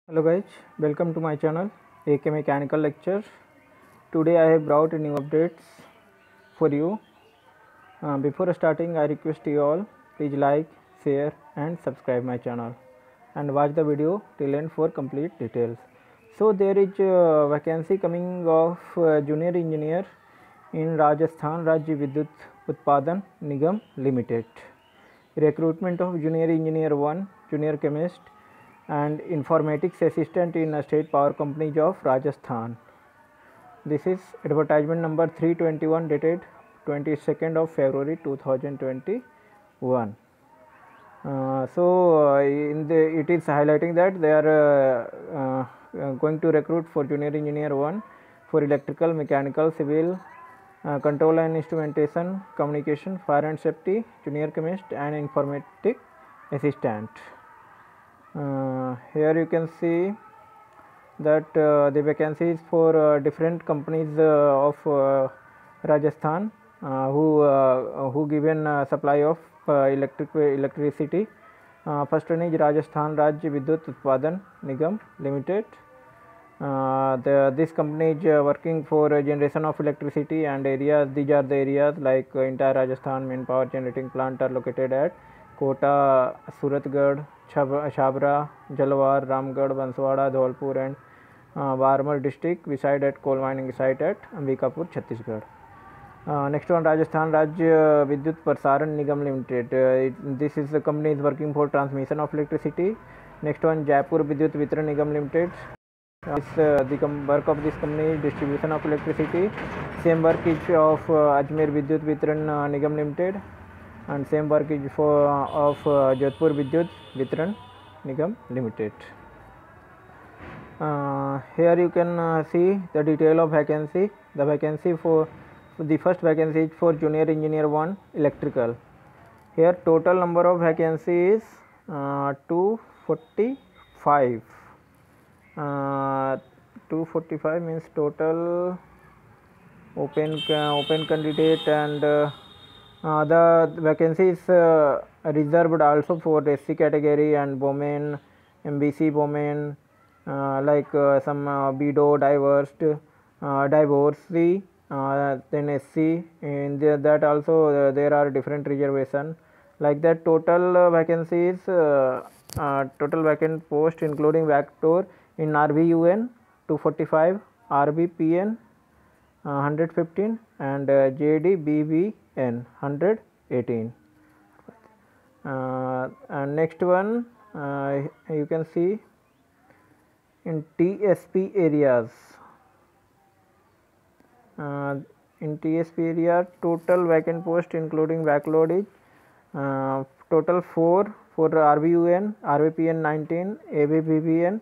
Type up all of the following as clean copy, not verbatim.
Hello guys, welcome to my channel AK Mechanical Lectures. Today I have brought new updates for you. Before starting, I request you all please like, share and subscribe my channel and watch the video till end for complete details. So there is a vacancy coming of junior engineer in Rajasthan Rajya Vidyut Utpadan Nigam Limited. Recruitment of junior engineer 1, junior chemist and informatics assistant in a state power companies of Rajasthan. This is advertisement number 321 dated 22nd of February 2021. It is highlighting that they are going to recruit for junior engineer 1 for electrical, mechanical, civil, control and instrumentation, communication, fire and safety, junior chemist and informatic assistant. Here you can see that the vacancies for different companies of Rajasthan who given supply of electricity. First one is Rajasthan Rajya Vidyut Utpadan Nigam Limited. This company is working for generation of electricity and areas. These are the areas like entire Rajasthan main power generating plant are located at Kota, Suratgarh, Chhabra, Jalwar, Ramgarh, Banswara, Dholpur and Barmer district, beside at coal mining site at Ambikapur, Chhattisgarh. Next one, Rajasthan Rajya Vidyut Prasaran Nigam Limited. This is the company is working for transmission of electricity. Next one, Jaipur Vidyut Vitran Nigam Limited. The work of this company is distribution of electricity. Same work is of Ajmer Vidyut Vitran Nigam Limited, and same work is for of Jodhpur Vidyut Vitran Nigam Limited. Here you can see the detail of vacancy. The vacancy for the first vacancy is for junior engineer 1 electrical. Here total number of vacancies is 245. 245 means total open candidate, and the vacancy is reserved also for SC category and women, MBC women, like some BDO divorcee, then SC. In that also there are different reservation. Like that, total vacancies, total vacant post including vector in RVUN 245, RVPN 115 and JDBVN 118. And next one, you can see in TSP areas. In TSP area, total vacant post including backload is total 4 for RVUN, RVPN 19, ABBVN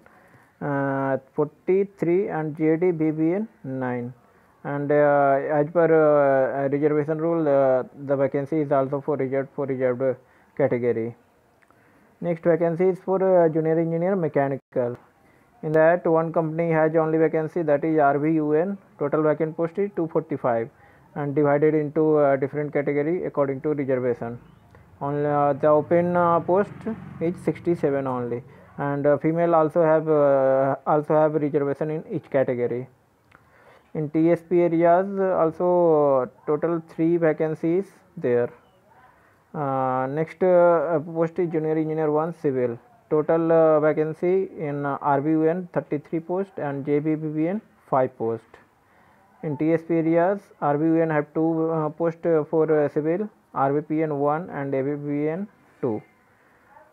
43 and JDBVN 9. And as per reservation rule, the vacancy is also for reserved category. Next vacancy is for junior engineer mechanical. In that, one company has only vacancy, that is RVUN. Total vacant post is 245 and divided into different category according to reservation. Only the open post is 67 only, and female also have reservation in each category. In TSP areas also total 3 vacancies there. Next post is junior engineer 1 civil. Total vacancy in RVUN 33 post and JBBVN 5 post. In TSP areas, RVUN have 2 post for civil, RVPN 1 and ABBVN 2.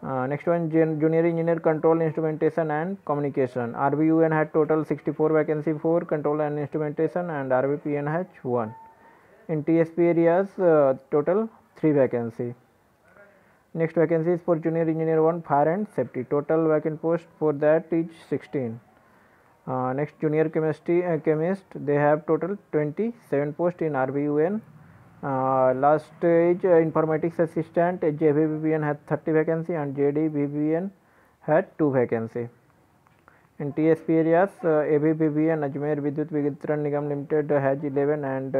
Next one, junior engineer control instrumentation and communication. RVUN had total 64 vacancy for control and instrumentation and RVPN has 1. In TSP areas, total 3 vacancy. Next vacancy is for junior engineer 1 fire and safety. Total vacant post for that is 16. Next, junior chemist, they have total 27 post in RVUN. Last is informatics assistant. JVVN had 30 vacancy and JDVVN had 2 vacancy. In TSP areas, ABBVN Ajmer Vidyut Vitran Nigam Limited has 11 and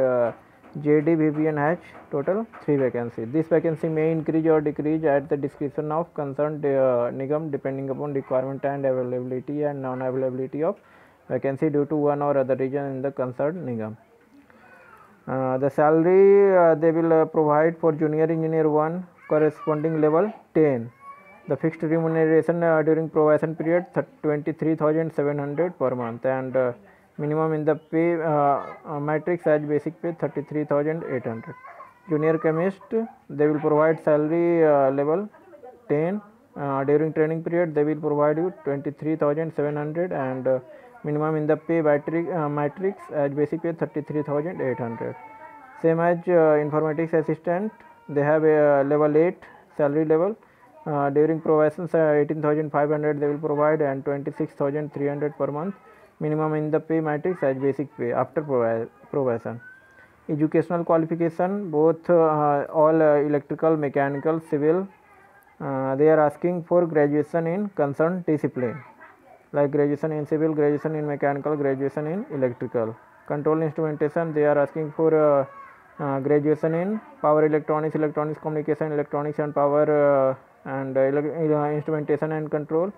JD BPN has total 3 vacancies. This vacancy may increase or decrease at the discretion of concerned Nigam depending upon requirement and availability and non-availability of vacancy due to one or other reason in the concerned Nigam. The salary they will provide for junior engineer 1 corresponding level 10. The fixed remuneration during probation period 23,700 per month, and minimum in the pay matrix as basic pay 33,800. Junior chemist they will provide salary level 10. During training period they will provide you 23,700, and minimum in the pay matrix as basic pay 33,800. Same as informatics assistant, they have a level 8 salary level. During probation 18,500 they will provide, and 26,300 per month. Minimum in the pay matrix as basic pay after probation. Educational qualification both all electrical, mechanical, civil. They are asking for graduation in concerned discipline, like graduation in civil, graduation in mechanical, graduation in electrical. Control instrumentation they are asking for graduation in power electronics, electronics communication, electronics and power and instrumentation and control.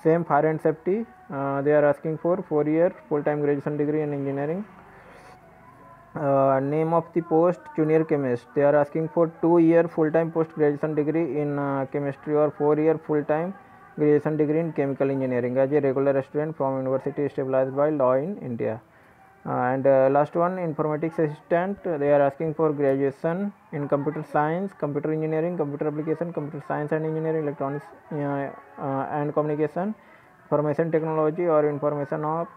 Same fire and safety they are asking for 4-year full-time graduation degree in engineering. Name of the post junior chemist, they are asking for 2-year full-time post graduation degree in chemistry or 4-year full-time graduation degree in chemical engineering as a regular student from university established by law in India. And last one, informatics assistant, they are asking for graduation in computer science, computer engineering, computer application, computer science and engineering, electronics and communication, information technology or information of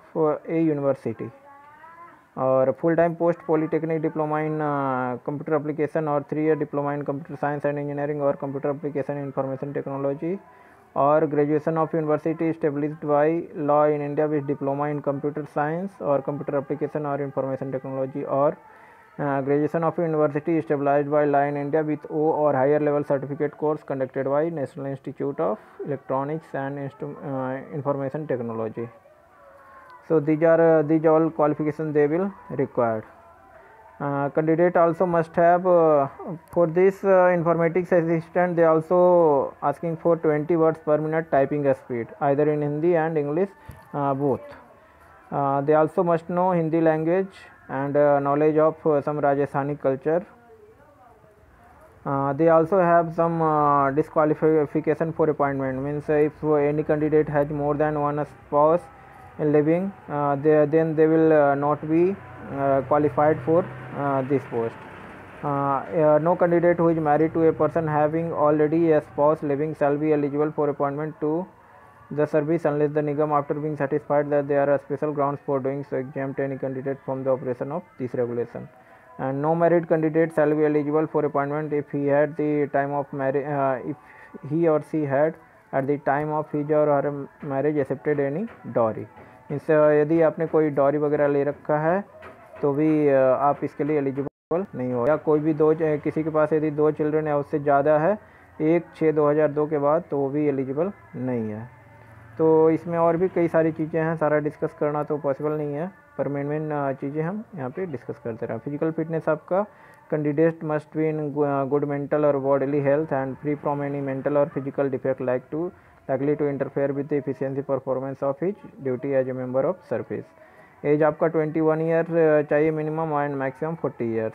a university. और full time post polytechnic diploma in computer application और 3-year diploma in computer science and engineering और computer application information technology, और graduation of university established by law in India with diploma in computer science और computer application और information technology, और graduation of university established by law in India with O और higher level certificate course conducted by National Institute of Electronics and Information technology. So these all qualifications they will required. Candidate also must have for this informatics assistant they also asking for 20 words per minute typing speed either in Hindi and English both. They also must know Hindi language and knowledge of some Rajasthani culture. They also have some disqualification for appointment, means if any candidate has more than one spouse living, then they will not be qualified for this post. No candidate who is married to a person having already a spouse living shall be eligible for appointment to the service unless the Nigam, after being satisfied that there are special grounds for doing so, exempt any candidate from the operation of this regulation. And no married candidate shall be eligible for appointment if he had the time of marriage if he or she had at the time of his or her marriage accepted any dowry. इससे यदि आपने कोई dowry वगैरह ले रखा है तो भी आप इसके लिए एलिजिबल नहीं हो, या कोई भी किसी के पास यदि 2 चिल्ड्रन या उससे ज़्यादा है 1/6/2002 के बाद, तो वो भी एलिजिबल नहीं है. तो इसमें और भी कई सारी चीज़ें हैं, सारा डिस्कस करना तो पॉसिबल नहीं है, पर मेन चीज़ें हम यहाँ पे डिस्कस करते रहें. फिजिकल फिटनेस आपका candidate must be in good mental और bodily health and free from any mental और physical defect likely to interfere with the efficiency performance of his duty as a member of service. Age आपका 21 year चाहिए minimum and maximum 40 years.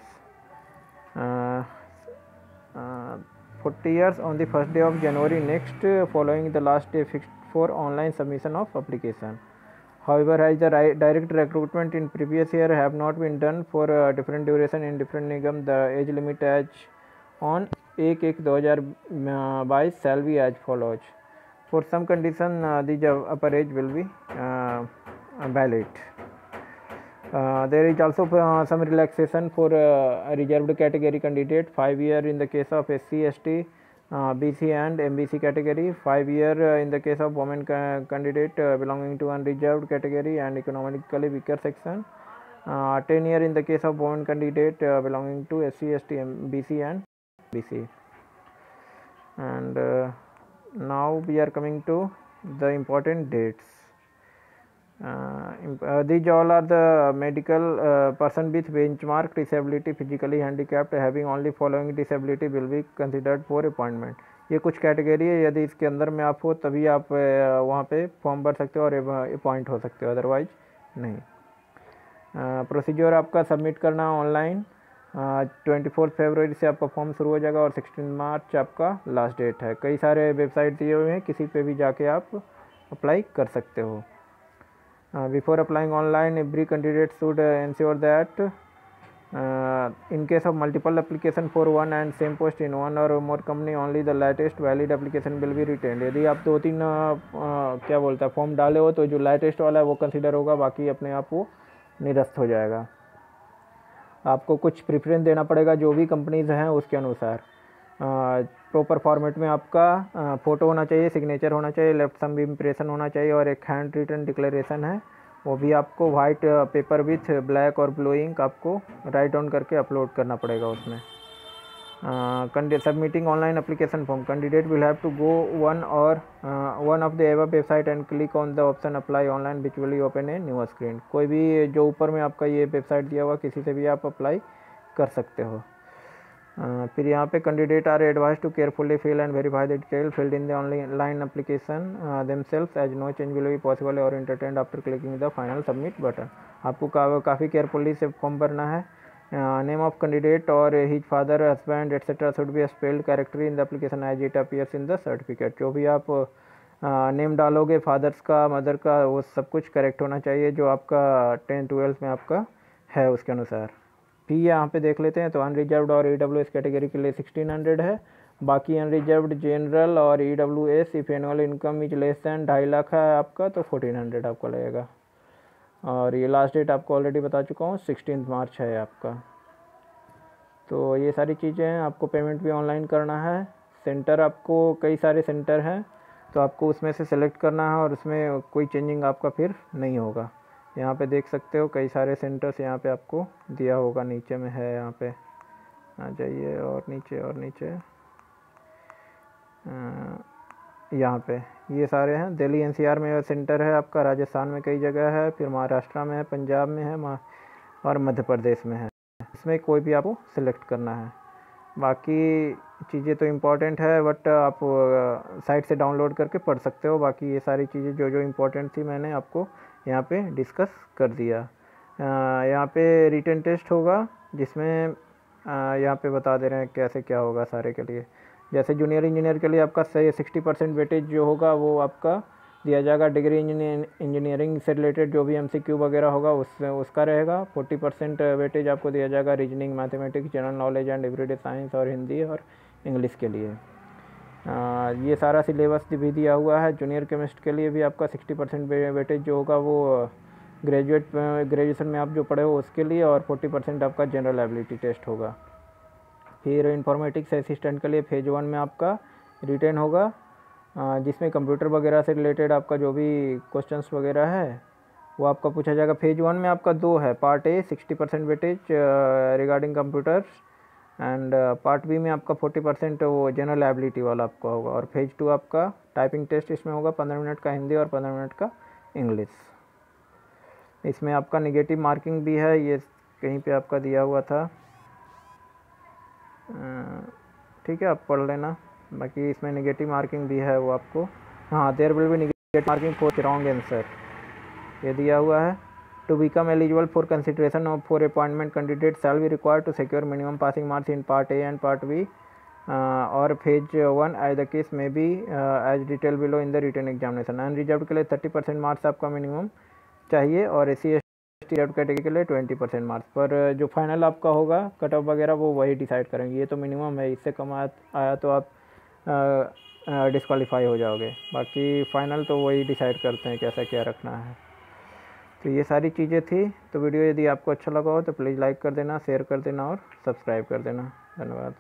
40 years on the first day of January next following the last day fixed for online submission of application. However, as the direct recruitment in previous year have not been done for different duration in different Nigam, the age limit as on 1/1/2022 shall be as follows. For some condition, the upper age will be valid. There is also some relaxation for reserved category candidate. 5 year in the case of SC, ST, BC and MBC category. 5 year in the case of women candidate belonging to unreserved category and economically weaker section. 10 year in the case of women candidate belonging to SC, ST, BC and BC. And now we are coming to the important dates. These all are the medical person with benchmark disability, physically handicapped, having only following disability will be considered for appointment. ये कुछ category है, यदि इसके अंदर में आप हो तभी आप वहाँ पे फॉर्म भर सकते हो और अपॉइंट हो सकते हो, अदरवाइज नहीं। प्रोसीजर आपका सबमिट करना ऑनलाइन 24 फरवरी से आपका फॉर्म शुरू हो जाएगा और 16 मार्च आपका लास्ट डेट है। कई सारे वेबसाइट दिए हुए हैं, किसी पे भी जाके आप अप्लाई कर सकते हो। Before applying online, every candidate should ensure that in case of multiple application for one and same post in one or more company, only the latest valid application will be retained। यदि आप 2-3 क्या बोलता है form डाले हो तो जो latest वाला है वो कंसिडर होगा, बाकी अपने आप वो निरस्त हो जाएगा। आपको कुछ प्रेफरेंस देना पड़ेगा जो भी कंपनीज़ हैं उसके अनुसार। प्रॉपर फॉर्मेट में आपका फ़ोटो होना चाहिए, सिग्नेचर होना चाहिए, लेफ्ट थंब इम्प्रेशन होना चाहिए और एक हैंड रिटन डिक्लेरेशन है, वो भी आपको वाइट पेपर विथ ब्लैक और ब्लू इंक आपको राइट डाउन करके अपलोड करना पड़ेगा उसमें। Submitting online application form, candidate will have to go one of the above website and click on the option apply online which will open a new screen. कोई भी जो ऊपर में आपका ये वेबसाइट दिया हुआ किसी से भी आप अप्लाई कर सकते हो। फिर यहाँ पे candidate are advise to carefully fill and verify the detail filled in the online application themselves as no change will be possible और entertained after clicking the final submit button. आपको काफ़ी केयरफुली से फॉर्म भरना है। Name of candidate और his father, husband etcetera should be spelled correctly in the application as it appears in the certificate. जो भी आप नेम डालोगे फादर्स का, मदर का, वो सब कुछ करेक्ट होना चाहिए जो आपका 10-12 में आपका है उसके अनुसार। फी यहाँ पे देख लेते हैं तो अनरिजर्व्ड और EWS कैटेगरी के लिए 1600 है, बाकी अनरिजर्व्ड, जनरल और EWS if annual income is less than 2.5 lakh है आपका तो 1400 आपका लगेगा। और ये लास्ट डेट आपको ऑलरेडी बता चुका हूँ 16 मार्च है आपका। तो ये सारी चीज़ें हैं। आपको पेमेंट भी ऑनलाइन करना है। सेंटर आपको कई सारे सेंटर हैं तो आपको उसमें से सेलेक्ट करना है और उसमें कोई चेंजिंग आपका फिर नहीं होगा। यहाँ पे देख सकते हो कई सारे सेंटर्स यहाँ पे आपको दिया होगा, नीचे में है, यहाँ पे आ जाइए और नीचे यहाँ पे ये सारे हैं। दिल्ली NCR में सेंटर है आपका, राजस्थान में कई जगह है, फिर महाराष्ट्र में है, पंजाब में है और मध्य प्रदेश में है। इसमें कोई भी आपको सिलेक्ट करना है। बाकी चीज़ें तो इम्पॉर्टेंट है बट आप साइट से डाउनलोड करके पढ़ सकते हो। बाकी ये सारी चीज़ें जो इम्पोर्टेंट थी मैंने आपको यहाँ पे डिस्कस कर दिया। यहाँ पे रिटन टेस्ट होगा जिसमें यहाँ पे बता दे रहे हैं कैसे क्या होगा सारे के लिए। जैसे जूनियर इंजीनियर के लिए आपका 60% वेटेज जो होगा वो आपका दिया जाएगा। डिग्री इंजीनियरिंग से रिलेटेड जो भी MCQ वगैरह होगा उसका रहेगा। 40% वेटेज आपको दिया जाएगा reasoning, mathematics, general knowledge and everyday science और हिंदी और इंग्लिश के लिए। ये सारा सिलेबस भी दिया हुआ है। जूनियर केमिस्ट के लिए भी आपका 60% वेटेज जो होगा वो ग्रेजुएशन में आप जो पढ़े हो उसके लिए और 40% आपका जनरल एबिलिटी टेस्ट होगा। फिर इंफॉर्मेटिक्स असिस्टेंट के लिए फेज 1 में आपका रिटेन होगा जिसमें कंप्यूटर वगैरह से रिलेटेड आपका जो भी क्वेश्चंस वगैरह है वो आपका पूछा जाएगा। फेज 1 में आपका 2 है, part A 60% weightage regarding computers and part B में आपका 40% वो जनरल एबिलिटी वाला आपका होगा। और फेज 2 आपका टाइपिंग टेस्ट इसमें होगा 15 मिनट का हिंदी और 15 मिनट का इंग्लिश। इसमें आपका नेगेटिव मार्किंग भी है, ये कहीं पे आपका दिया हुआ था, ठीक है आप पढ़ लेना। बाकी इसमें नेगेटिव मार्किंग भी है वो आपको, हाँ there will be negative marking for wrong answer ये दिया हुआ है। To become eligible for consideration for appointment, candidate shall be required to secure minimum passing marks in Part A and Part B or Phase 1 as the case may be as detailed below in the written examination। Unreserved के लिए 30% marks आपका minimum चाहिए और SC/ST reserve category के लिए 20% marks. पर जो final आपका होगा कट ऑफ वगैरह वो वही डिसाइड करेंगे। ये तो मिनिमम है, इससे कम आया तो आप डिस्क्वालीफाई हो जाओगे। बाकी फ़ाइनल तो वही डिसाइड करते हैं कैसा क्या रखना है। तो ये सारी चीज़ें थी। तो वीडियो यदि आपको अच्छा लगा हो तो प्लीज़ लाइक कर देना, शेयर कर देना और सब्सक्राइब कर देना। धन्यवाद।